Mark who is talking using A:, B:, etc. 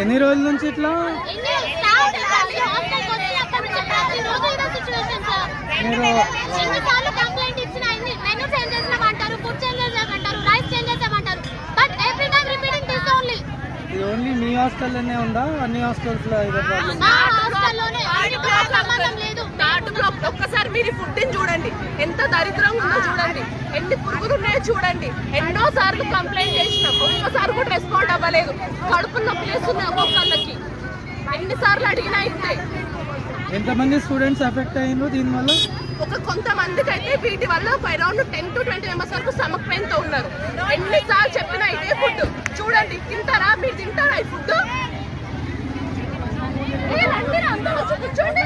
A: ఎన్ని రోజుల నుంచి ఇట్లా? ఇది ఓన్లీ మీ హాస్టల్లోనే ఉందా? అన్ని హాస్టల్స్ లో
B: ఒక్కసారి మీరు ఫుడ్ చూడండి, ఎంత దరిద్రంగా ఉందో చూడండి, ఎన్ని పురుగులు ఉన్నాయో చూడండి. ఎన్నో సార్లు కంప్లైంట్ చేసినాం, ఒక్కసారి కూడా రెస్పాండ్ అవ్వలేదు. కడుపు నొప్పి చేస్తున్నాయి ఒక్కొక్కళ్ళకి, ఎన్నిసార్లు అడిగినా ఇంతే.
A: ఎంతమంది స్టూడెంట్స్ ఎఫెక్ట్ అయ్యారు దీనివల్ల?
B: కొంతమందికి అయితే వీటి వల్ల ఒక అరౌండ్ 10 to 20 మెంబర్స్ వరకు స్టమక్ పెయిన్ తో ఉన్నారు. ఎన్నిసార్లు చెప్పినా ఇదే ఫుడ్ చూడండి. తింటారా మీరు? తింటారా ఈ ఫుడ్? కూర్చోండి.